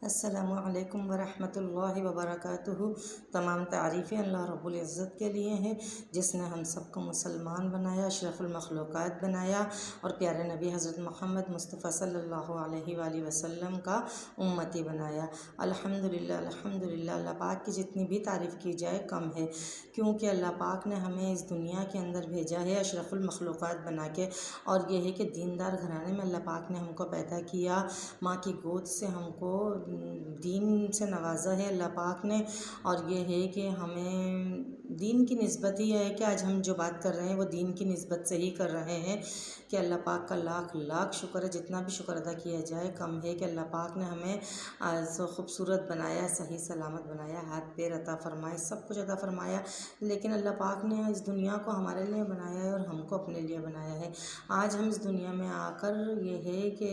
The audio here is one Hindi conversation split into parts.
अस्सलामु अलैकुम वरहमतुल्लाहि वबरकातुहू। तमाम तारीफ़ें अल्लाह रब्बुल इज़्ज़त के लिए हैं जिसने हम सबको मुसलमान बनाया, अशरफुल मखलूक़ात बनाया और प्यारे नबी हज़रत मोहम्मद मुस्तफ़ा सल्लल्लाहु अलैहि वसल्लम का उम्मती बनाया। अल्हम्दुलिल्लाह अल्हम्दुलिल्लाह। अल्लाह पाक की जितनी भी तारीफ़ की जाए कम है, क्योंकि अल्लाह पाक ने हमें इस दुनिया के अंदर भेजा है अशरफुल मखलूक़ात बना के। और ये है कि दीनदार घराने में अल्लाह पाक ने हमको पैदा किया, माँ की गोद से हमको दीन से नवाजा है अल्लाह पाक ने। और ये है कि हमें दीन की निस्बत ही है कि आज हम जो बात कर रहे हैं वो दीन की निस्बत से ही कर रहे हैं कि अल्लाह पाक का लाख लाख शुक्र है। जितना भी शुक्र अदा किया जाए कम है कि अल्लाह पाक ने हमें सो खूबसूरत बनाया, सही सलामत बनाया, हाथ पैर अता फरमाए, सब कुछ अता फरमाया। लेकिन अल्लाह पाक ने इस दुनिया को हमारे लिए बनाया है और हमको अपने लिए बनाया है। आज हम इस दुनिया में आकर ये है कि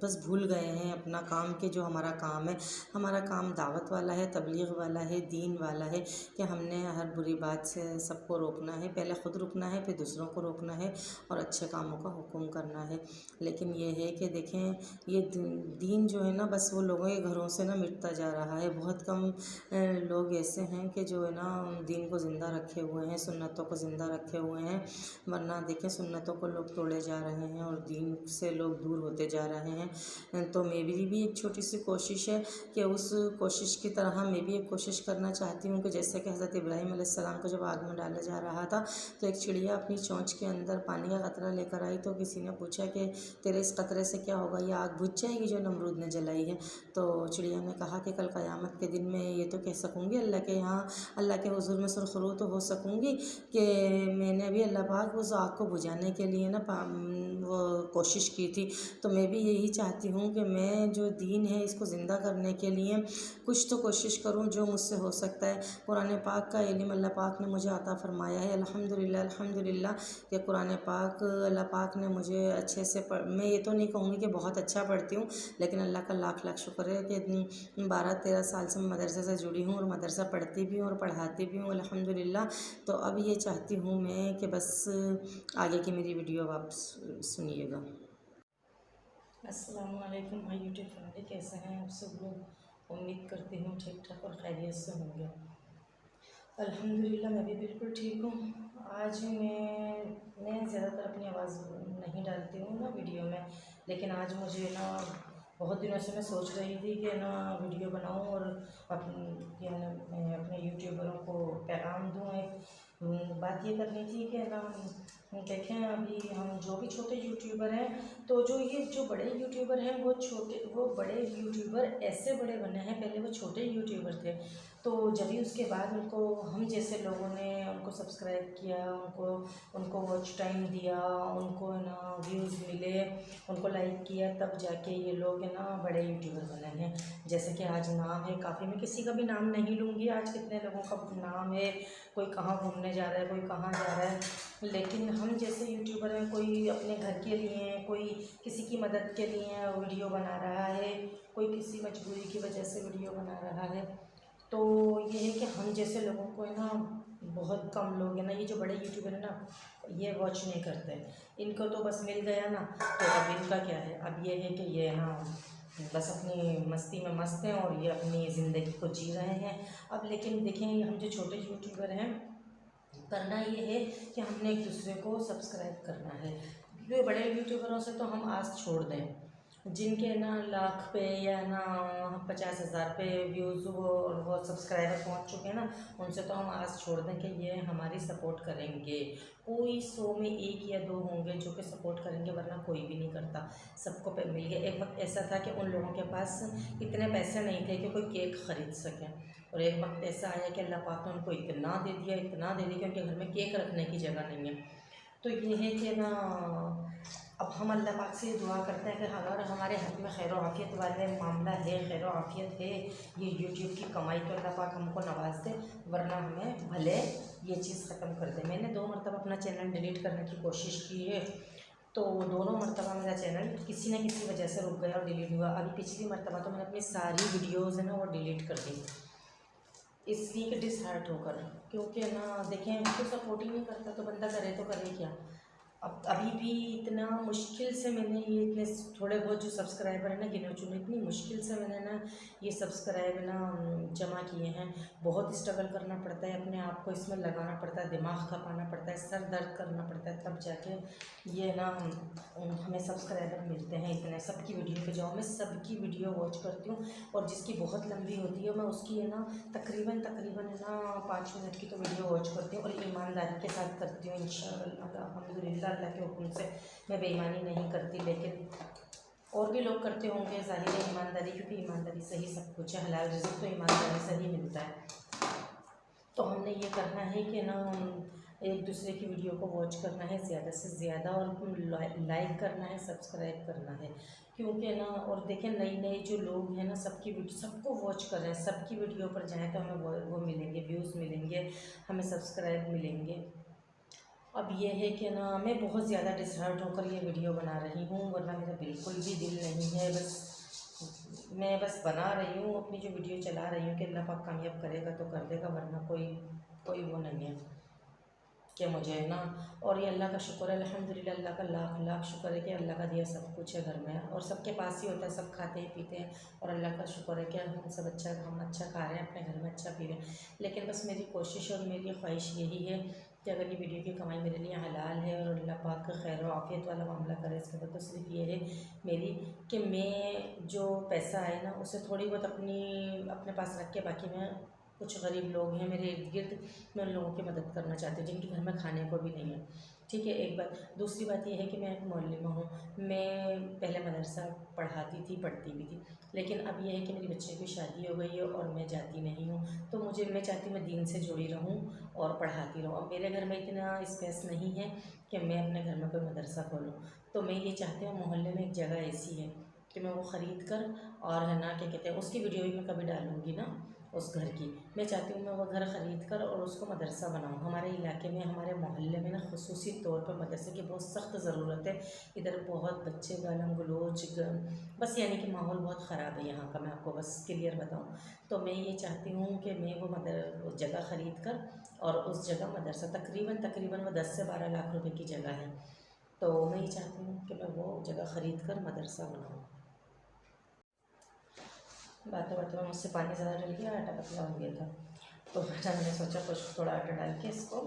बस भूल गए हैं अपना काम के जो हमारा काम है। हमारा काम दावत वाला है, तबलीग वाला है, दीन वाला है कि हमने हर बुरी बात से सबको रोकना है। पहले ख़ुद रुकना है, फिर दूसरों को रोकना है और अच्छे कामों का हुक्म करना है। लेकिन ये है कि देखें, ये दीन जो है ना, बस वो लोगों के घरों से ना मिटता जा रहा है। बहुत कम लोग ऐसे हैं कि जो है ना दीन को ज़िंदा रखे हुए हैं, सुन्नतों को ज़िंदा रखे हुए हैं। वरना देखें, सुन्नतों को लोग तोड़े जा रहे हैं और दीन से लोग दूर होते जा रहे हैं। तो मेरी भी एक छोटी सी कोशिश है कि उस कोशिश की तरह मैं भी एक कोशिश करना चाहती हूँ कि जैसे कि हज़रत इब्राहीम अलैहिस्सलाम को जब आग में डाला जा रहा था तो एक चिड़िया अपनी चोंच के अंदर पानी का कतरा लेकर आई, तो किसी ने पूछा कि तेरे इस कतरे से क्या होगा, ये आग बुझ जाएगी जो नमरूद ने जलाई है। तो चिड़िया ने कहा कि कल क़यामत के दिन में ये तो कह सकूँगी अल्लाह के यहाँ, अल्लाह के हुज़ूर में सुरखरू तो हो सकूँगी कि मैंने भी अल्लाह पाक उस आग को बुझाने के लिए ना वो कोशिश की थी। तो मैं भी यही चाहती हूँ कि मैं जो दीन है इसको ज़िंदा करने के लिए कुछ तो कोशिश करूँ जो मुझसे हो सकता है। कुरान पाक का इल्म अल्लाह पाक ने मुझे अता फ़रमाया है, अल्हम्दुलिल्लाह अल्हम्दुलिल्लाह कि कुरान पाक अल्लाह पाक ने मुझे अच्छे से मैं ये तो नहीं कहूँगी कि बहुत अच्छा पढ़ती हूँ, लेकिन अल्लाह का लाख लाख शुक्र है कि 12-13 साल से मैं मदरसे से जुड़ी हूँ और मदरसा पढ़ती भी हूँ और पढ़ाती भी हूँ अल्हम्दुलिल्लाह। तो अब ये चाहती हूँ मैं कि बस आगे की मेरी वीडियो आप सुनिएगा। अस्सलामु अलैकुम भाई यूट्यूब फैमिली, कैसे हैं आप सब लोग? उम्मीद करती हूँ ठीक ठाक और खैरियत से होंगे। अल्हम्दुलिल्लाह मैं भी बिल्कुल ठीक हूँ। आज मैं ज़्यादातर अपनी आवाज़ नहीं डालती हूँ ना वीडियो में, लेकिन आज मुझे ना बहुत दिनों से मैं सोच रही थी कि ना वीडियो बनाऊँ और मैं अपने यूट्यूबरों को पैगाम दूँ। एक बात ये करनी थी कि ना देखें, अभी हम जो भी छोटे यूट्यूबर हैं, तो जो बड़े यूट्यूबर हैं वो बड़े यूट्यूबर ऐसे बड़े बने हैं, पहले वो छोटे यूट्यूबर थे। तो जब भी उसके बाद उनको हम जैसे लोगों ने उनको सब्सक्राइब किया, उनको वॉच टाइम दिया, उनको ना व्यूज़ मिले, उनको लाइक किया, तब जाके ये लोग है ना बड़े यूट्यूबर बने हैं। जैसे कि आज नाम है काफ़ी, मैं किसी का भी नाम नहीं लूँगी, आज कितने लोगों का नाम है, कोई कहाँ घूमने जा रहा है, कोई कहाँ जा रहा है। लेकिन हम जैसे यूट्यूबर हैं, कोई अपने घर के लिए, कोई किसी की मदद के लिए वीडियो बना रहा है, कोई किसी मजबूरी की वजह से वीडियो बना रहा है। तो ये है कि हम जैसे लोगों को है ना, बहुत कम लोग हैं ना, ये जो बड़े यूट्यूबर है ना, ये वॉच नहीं करते। इनको तो बस मिल गया ना, तो अब इनका क्या है, अब ये है कि ये ना बस अपनी मस्ती में मस्त हैं और ये अपनी ज़िंदगी को जी रहे हैं। अब लेकिन देखें, हम जो छोटे यूट्यूबर हैं, करना ये है कि हमने एक दूसरे को सब्सक्राइब करना है। जो बड़े यूट्यूबरों से तो हम आस छोड़ दें, जिनके ना लाख पे या ना 50,000 पे व्यूज़ वो सब्सक्राइबर पहुंच चुके हैं ना, उनसे तो हम आस छोड़ दें कि ये हमारी सपोर्ट करेंगे। कोई 100 में 1 या 2 होंगे जो कि सपोर्ट करेंगे, वरना कोई भी नहीं करता। सबको पे मिल गया। एक वक्त ऐसा था कि उन लोगों के पास इतने पैसे नहीं थे कि कोई केक ख़रीद सकें, और एक वक्त ऐसा आया कि अल्लाह पाक ने उनको इतना दे दिया कि उनके घर में केक रखने की जगह नहीं है। तो ये है कि ना, अब हम अल्लाह पाक से दुआ करते हैं कि अगर हमारे हाथ में खैर आफ़ियत वाले मामला है, खैर आफ़ियत है, ये यूट्यूब की कमाई, तो अल्लाह पाक हमको नवाज दे, वरना हमें भले ये चीज़ ख़त्म कर दे। मैंने 2 मरतबा अपना चैनल डिलीट करने की कोशिश की है, तो दोनों मरतबा मेरा चैनल किसी न किसी वजह से रुक गया और डिलीट हुआ। अभी पिछली मरतबा तो मैंने अपनी सारी वीडियोज़ है ना वो डिलीट कर दी, इसलिए कि डिसहार्ट होकर, क्योंकि ना देखें, उसको सपोर्ट ही नहीं करता तो बंदा करे तो करे क्या। अब अभी भी इतना मुश्किल से मैंने ये इतने थोड़े बहुत जो सब्सक्राइबर है ना गिने चुने, इतनी मुश्किल से मैंने ना ये सब्सक्राइब ना जमा किए हैं। बहुत स्ट्रगल करना पड़ता है, अपने आप को इसमें लगाना पड़ता है, दिमाग खपाना पड़ता है, सर दर्द करना पड़ता है, तब जाके ये ना हमें सब्सक्राइबर मिलते हैं इतने। सबकी वीडियो पे जाओ, मैं सबकी वीडियो वॉच करती हूँ, और जिसकी बहुत लंबी होती है मैं उसकी है ना तकरीबन तकरीबन है ना 5 मिनट की तो वीडियो वॉच करती हूँ, और ईमानदारी के साथ करती हूँ इंशाअल्लाह अल्हम्दुलिल्लाह। अल्लाह के हुक्म से मैं बेईमानी नहीं करती, लेकिन और भी लोग करते होंगे, ज़ाहिर है ईमानदारी, क्योंकि ईमानदारी से ही सब कुछ है, हलाल रिज़्क़ तो ईमानदारी से ही मिलता है। तो हमने ये करना है कि ना एक दूसरे की वीडियो को वॉच करना है ज़्यादा से ज़्यादा, और लाइक करना है, सब्सक्राइब करना है, क्योंकि ना और देखें नई नई जो लोग हैं ना सबकी वीडियो सबको वॉच कर रहे हैं, सबकी वीडियो पर जाएँ तो हमें वो मिलेंगे, व्यूज़ मिलेंगे, हमें सब्सक्राइब मिलेंगे। अब ये है कि ना मैं बहुत ज़्यादा डिसहर्ट होकर ये वीडियो बना रही हूँ, वरना मेरा बिल्कुल भी दिल नहीं है, मैं बस बना रही हूँ, अपनी जो वीडियो चला रही हूँ कि अल्लाह पाक कामयाब करेगा तो कर देगा, वरना कोई कोई वो नहीं है कि मुझे ना। और ये अल्लाह का शुक्र है अल्हम्दुलिल्लाह, अल्लाह का लाख लाख शुक्र है कि अल्लाह का दिया सब कुछ है घर में, और सबके पास ही होता है, सब खाते हैं पीते हैं, और अल्लाह का शुक्र है कि हम अच्छा खा रहे हैं, अपने घर में अच्छा पी रहे हैं। लेकिन बस मेरी कोशिश और मेरी ख्वाहिश यही है कि अगर ये वीडियो की कमाई मेरे लिए हलाल है और अल्लाह पाक का खैर और आफियत वाला मामला करे, इसके बाद तो सिर्फ ये है मेरी कि मैं जो पैसा आए ना उसे थोड़ी बहुत अपने पास रख के, बाकी मैं कुछ गरीब लोग हैं मेरे इर्द गिर्द, मैं उन लोगों की मदद करना चाहती हूँ जिनके घर में खाने को भी नहीं है। ठीक है, एक बात। दूसरी बात यह है कि मैं एक मौलमा हूँ, मैं पहले मदरसा पढ़ाती थी, पढ़ती भी थी, लेकिन अब यह है कि मेरी बच्चे की शादी हो गई है और मैं जाती नहीं हूँ, तो मैं चाहती हूँ मैं दीन से जुड़ी रहूँ और पढ़ाती रहूँ। अब मेरे घर में इतना स्पेस नहीं है कि मैं अपने घर में कोई मदरसा खोलूँ, तो मैं ये चाहती हूँ मोहल्ले में एक जगह ऐसी है कि मैं वो ख़रीद कर, और है ना क्या कहते हैं, उसकी वीडियो भी मैं कभी डालूँगी ना उस घर की। मैं चाहती हूँ मैं वो घर ख़रीद कर और उसको मदरसा बनाऊँ। हमारे इलाके में, हमारे मोहल्ले में ना ख़ुसूसी तौर पर मदरसे की बहुत सख्त ज़रूरत है। इधर बहुत बच्चे गालम गलोच बस यानी कि माहौल बहुत ख़राब है यहाँ का, मैं आपको बस क्लियर बताऊँ। तो मैं ये चाहती हूँ कि मैं वो जगह ख़रीद कर और उस जगह मदरसा, तकरीबन वो 10 से 12 लाख रुपए की जगह है, तो मैं ये चाहती हूँ कि मैं वो जगह ख़रीद कर मदरसा बनाऊँ। बातों बातों में मुझसे पानी ज़्यादा डल गया, आटा पतला हो गया था, तो आटा मैंने सोचा कुछ थोड़ा आटा डाल के इसको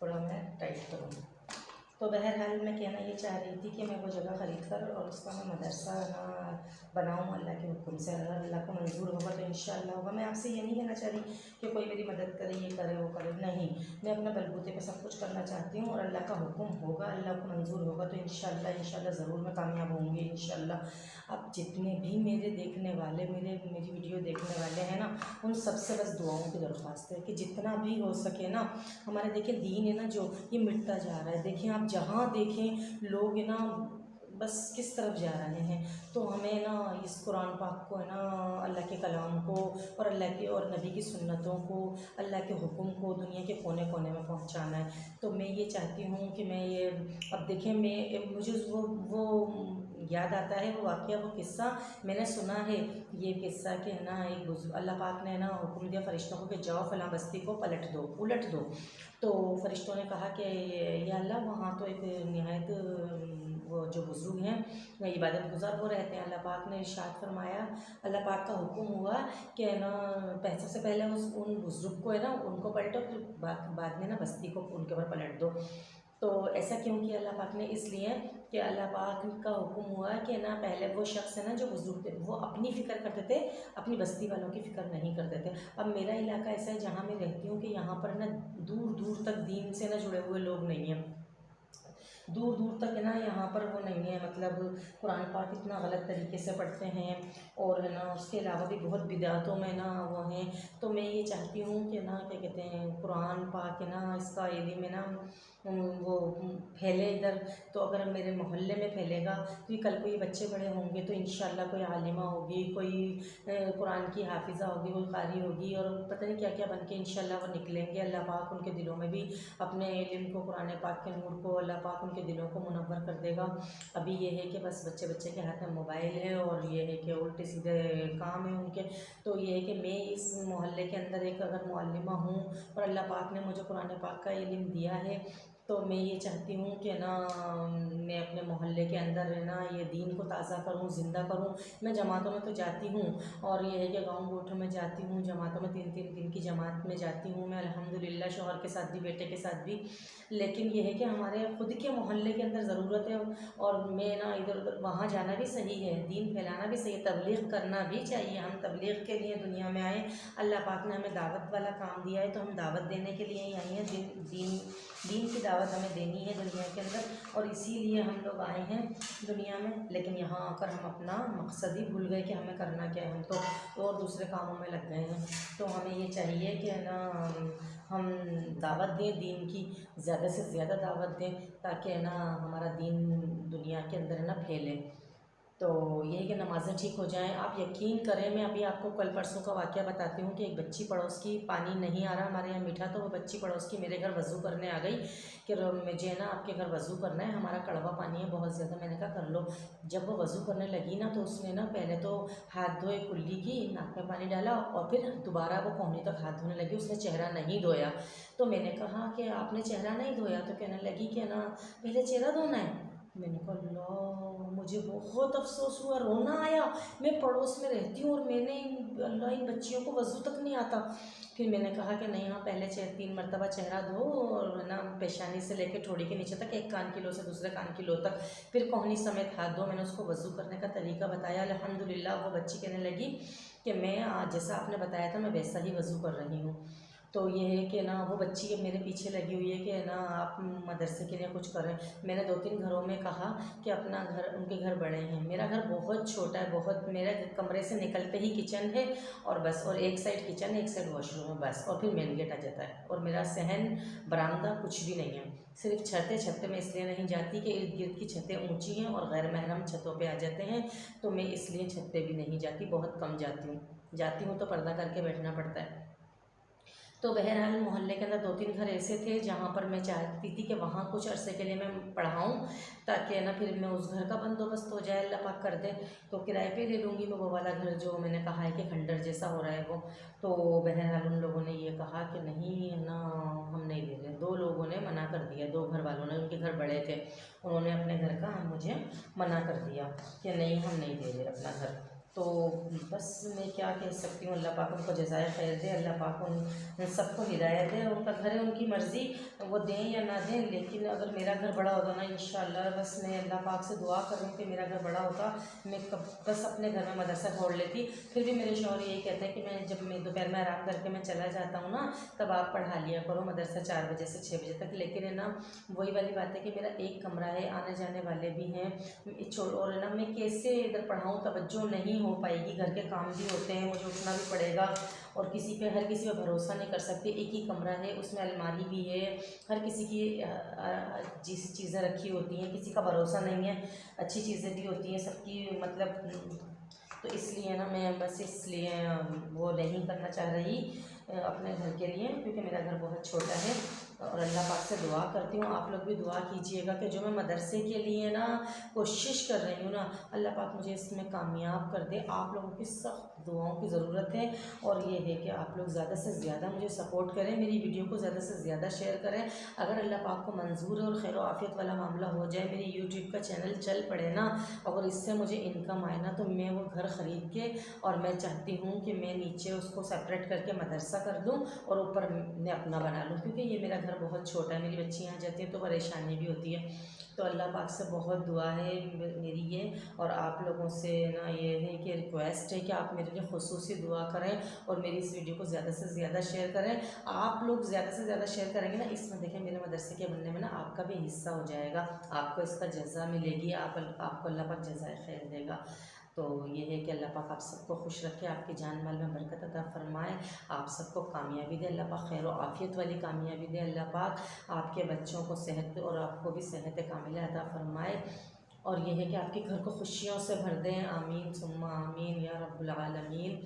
थोड़ा मैं टाइट करूँ। तो बहरहाल मैं कहना ये चाह रही थी कि मैं वो जगह ख़रीद कर और उसका मैं मदरसा ना बनाऊँ अल्लाह के हुक्म से। अगर अल्लाह को मंजूर होगा तो इंशाअल्लाह होगा। मैं आपसे ये नहीं कहना चाह रही कि कोई मेरी मदद करे, ये करे वो करे, नहीं, मैं अपने बलबूते पे सब कुछ करना चाहती हूँ, और अल्लाह का हुक्म होगा, अल्लाह को मंजूर होगा तो इंशाअल्लाह ज़रूर मैं कामयाब होंगी इंशाअल्लाह। अब जितने भी मेरे देखने वाले, मेरी वीडियो देखने वाले हैं ना, उन सबसे बस दुआओं की दरख्वास्त है कि जितना भी हो सके ना, हमारे देखिए दीन है ना जो ये मिटता जा रहा है। देखिए आप जहाँ देखें लोग है ना बस किस तरफ जा रहे हैं, तो हमें ना इस कुरान पाक को है ना, अल्लाह के कलाम को और अल्लाह की और नबी की सुन्नतों को, अल्लाह के हुक्म को दुनिया के कोने कोने में पहुंचाना है। तो मैं ये चाहती हूँ कि मैं ये, अब देखें मुझे वो याद आता है वो वाक़या, वो किस्सा मैंने सुना है, ये किस्सा कि है ना एक अल्लाह पाक ने ना हुक्म दिया फरिश्तों को कि जाओ फ़लाँ बस्ती को उलट दो। तो फरिश्तों ने कहा कि या अल्लाह वहाँ तो एक नहायत वो जो बुज़ुर्ग हैं इबादत गुज़ार वो रहते हैं। अल्लाह पाक ने इरशाद फरमाया, अल्लाह पाक का हुक्म हुआ कि है ना सबसे पहले उन बुज़ुर्ग को है ना उनको पलटो, फिर बाद में ना बस्ती को उनके ऊपर पलट दो। तो ऐसा क्यों किया अल्लाह पाक ने? इसलिए कि अल्लाह पाक का हुक्म हुआ कि ना पहले वो शख्स है ना जो बुज़ुर्ग थे वो अपनी फ़िक्र करते थे, अपनी बस्ती वालों की फ़िक्र नहीं करते थे। अब मेरा इलाका ऐसा है जहाँ मैं रहती हूँ कि यहाँ पर ना दूर दूर तक दीन से ना जुड़े हुए लोग नहीं हैं, दूर दूर तक है ना यहाँ पर वो नहीं है, मतलब कुरान पाक इतना गलत तरीके से पढ़ते हैं, और है ना उसके अलावा भी बहुत बिदातों में ना वो हैं। तो मैं ये चाहती हूँ कि ना क्या कहते हैं कुरान पाक है ना इसका इल्म है ना वो फैले इधर। तो अगर मेरे मोहल्ले में फैलेगा तो कल को ये बच्चे बड़े होंगे तो इंशाअल्लाह कोई आलिमा होगी, कोई कुरान की हाफिज़ा होगी, कोई कारी होगी, और पता नहीं क्या क्या बन के इंशाअल्लाह वो निकलेंगे। अल्लाह पाक उनके दिलों में भी अपने इल्म को, कुरान पाक के नूर को, अल्लाह पाक उनके दिलों को मुनव्वर कर देगा। अभी ये है कि बस बच्चे के हाथ में मोबाइल है, और ये है कि उल्टे सीधे काम है उनके। तो ये है कि मैं इस मोहल्ले के अंदर एक अगर मुअल्लिमा हूँ और अल्लाह पाक ने मुझे कुरान पाक का इल्म दिया है, तो मैं ये चाहती हूँ कि ना मैं अपने मोहल्ले के अंदर है ना ये दीन को ताज़ा करूँ, ज़िंदा करूँ। मैं जमातों में तो जाती हूँ, और ये है कि गाँव गोठों में जाती हूँ, जमातों में 3-3 दिन की जमात में जाती हूँ मैं अल्हम्दुलिल्लाह, शौहर के साथ भी, बेटे के साथ भी। लेकिन ये है कि हमारे ख़ुद के मोहल्ले के अंदर ज़रूरत है, और मैं ना इधर उधर वहाँ जाना भी सही है, दीन फैलाना भी सही है, तबलीग करना भी चाहिए। हम तबलीग के लिए दुनिया में आए, अल्लाह पाक ने हमें दावत वाला काम दिया है, तो हम दावत देने के लिए ही आई हैं। दीन की दावत हमें देनी है दुनिया के अंदर, और इसीलिए हम लोग आए हैं दुनिया में। लेकिन यहाँ आकर हम अपना मकसद ही भूल गए कि हमें करना क्या है, हम तो और दूसरे कामों में लग गए हैं। तो हमें ये चाहिए कि ना हम दावत दें दीन की, ज़्यादा से ज़्यादा दावत दें, ताकि ना हमारा दीन दुनिया के अंदर है ना फैले। तो यही कि नमाज़ें ठीक हो जाएं। आप यकीन करें, मैं अभी आपको कल परसों का वाक़या बताती हूँ कि एक बच्ची पड़ोस की, पानी नहीं आ रहा हमारे यहाँ मीठा, तो वो बच्ची पड़ोस की मेरे घर वज़ू करने आ गई कि मुझे ना आपके घर वज़ू करना है, हमारा कड़वा पानी है बहुत ज़्यादा। मैंने कहा कर लो। जब वो वज़ू करने लगी ना, तो उसने ना पहले तो हाथ धोए, कुल्ली की, नाक में पानी डाला, और फिर दोबारा वो कोहनी तक हाथ धोने लगी। उसने चेहरा नहीं धोया। तो मैंने कहा कि आपने चेहरा नहीं धोया? तो कहने लगी कि ना पहले चेहरा धोना है। मैंने कहा अल्लाह, मुझे बहुत अफसोस हुआ, रोना आया। मैं पड़ोस में रहती हूँ और मैंने अल्लाह इन बच्चियों को वज़ू तक नहीं आता। फिर मैंने कहा कि नहीं, हाँ पहले 3 मरतबा चेहरा धो, और ना पेशानी से लेकर ठोड़ी के नीचे तक, एक कान की लो से दूसरे कान की लो तक, फिर कोहनी समेत हाथ धो। मैंने उसको वज़ू करने का तरीका बताया। अल्हम्दुलिल्लाह वो बच्ची कहने लगी कि मैं जैसा आपने बताया था मैं वैसा ही वज़ू कर रही हूँ। तो ये है कि ना वो बच्ची मेरे पीछे लगी हुई है कि ना आप मदरसे के लिए कुछ करें। मैंने 2-3 घरों में कहा कि अपना घर, उनके घर बड़े हैं, मेरा घर बहुत छोटा है, बहुत, मेरे कमरे से निकलते ही किचन है, और बस, और एक साइड किचन है, एक साइड वॉशरूम है, बस, और फिर मेन गेट आ जाता है, और मेरा सहन बरामदा कुछ भी नहीं है। सिर्फ छत पे मैं इसलिए नहीं जाती कि इर्द गिर्द की छतें ऊँची हैं और गैर महरम छतों पर आ जाते हैं, तो मैं इसलिए छत पर भी नहीं जाती, बहुत कम जाती हूँ तो पर्दा करके बैठना पड़ता है। तो बहरहाल मोहल्ले के अंदर 2-3 घर ऐसे थे जहाँ पर मैं चाहती थी कि वहाँ कुछ अरसे के लिए मैं पढ़ाऊँ, ताकि ना फिर मैं उस घर का बंदोबस्त हो जाए, अल्लाह पाक कर दे। तो किराए पे ले लूँगी मैं वो वाला घर जो मैंने कहा है कि खंडर जैसा हो रहा है वो। तो बहरहाल उन लोगों ने ये कहा कि नहीं ना, हम नहीं दे रहे। 2 लोगों ने मना कर दिया, 2 घर वालों ने, उनके घर बड़े थे, उन्होंने अपने घर का मुझे मना कर दिया कि नहीं, हम नहीं दे रहे अपना घर। तो बस मैं क्या कह सकती हूँ, अल्लाह पाक उनको जज़ाए खैर दे, अल्लाह पाक उन सबको हिदायत दे। उनका घर है, उनकी मर्ज़ी, वो दें या ना दें। लेकिन अगर मेरा घर बड़ा होता ना, इंशाअल्लाह, बस मैं अल्लाह पाक से दुआ कर रही हूँ कि मेरा घर बड़ा होता, मैं बस अपने घर में मदरसा खोल लेती। फिर भी मेरे शौहर यही कहते हैं कि जब मैं दोपहर में आराम करके मैं चला जाता हूँ ना, तब आप पढ़ा लिया करो मदरसा 4 बजे से 6 बजे तक। लेकिन है ना, वही वाली बात है कि मेरा एक कमरा है, आने जाने वाले भी हैं, और है ना, मैं कैसे इधर पढ़ाऊँ, तवज्जो नहीं हो पाएगी, घर के काम भी होते हैं, मुझे उठना भी पड़ेगा, और हर किसी पे भरोसा नहीं कर सकती। एक ही कमरा है, उसमें अलमारी भी है, हर किसी की जिस चीज़ें रखी होती हैं, किसी का भरोसा नहीं है, अच्छी चीज़ें भी होती हैं सबकी, मतलब। तो इसलिए ना मैं बस इसलिए वो नहीं करना चाह रही अपने घर के लिए, क्योंकि मेरा घर बहुत छोटा है। और अल्लाह पाक से दुआ करती हूँ, आप लोग भी दुआ कीजिएगा कि जो मैं मदरसे के लिए ना कोशिश कर रही हूँ ना, अल्लाह पाक मुझे इसमें कामयाब कर दे। आप लोगों की सख्त दुआओं की ज़रूरत है, और ये है कि आप लोग ज़्यादा से ज़्यादा मुझे सपोर्ट करें, मेरी वीडियो को ज़्यादा से ज़्यादा शेयर करें। अगर अल्लाह पाक को मंजूर है और खैर आफियत वाला मामला हो जाए, मेरी यूट्यूब का चैनल चल पड़े ना, अगर इससे मुझे इनकम आए ना, तो मैं वो घर ख़रीद के, और मैं चाहती हूँ कि मैं नीचे उसको सेपरेट करके मदरसा कर दूँ और ऊपर मैं अपना बना लूँ, क्योंकि ये मेरा घर बहुत छोटा है, मेरी बच्चियाँ जाती हैं तो परेशानी भी होती है। तो अल्लाह पाक से बहुत दुआ है मेरी ये, और आप लोगों से ना ये है कि रिक्वेस्ट है कि आप मेरे लिए खुसूसी दुआ करें, और मेरी इस वीडियो को ज़्यादा से ज़्यादा शेयर करें। आप लोग ज़्यादा से ज़्यादा शेयर करेंगे ना, इसमें देखें मेरे मदरसे के बनने में ना आपका भी हिस्सा हो जाएगा, आपको इसका जज़ा मिलेगी, आपको अल्लाह पाक जज़ाए खैर देगा। तो ये है कि अल्लाह पाक आप सबको खुश रखे, आपकी जान माल में बरकत अता फरमाए, आप सबको कामयाबी दे, अल्लाह पाक खैर और आफियत वाली कामयाबी दे, अल्लाह पाक आपके बच्चों को सेहत और आपको भी सेहत कामिला अता फरमाए, और ये है कि आपके घर को खुशियों से भर दें। आमीन सुम्मा आमीन या रब्बुल आलमीन।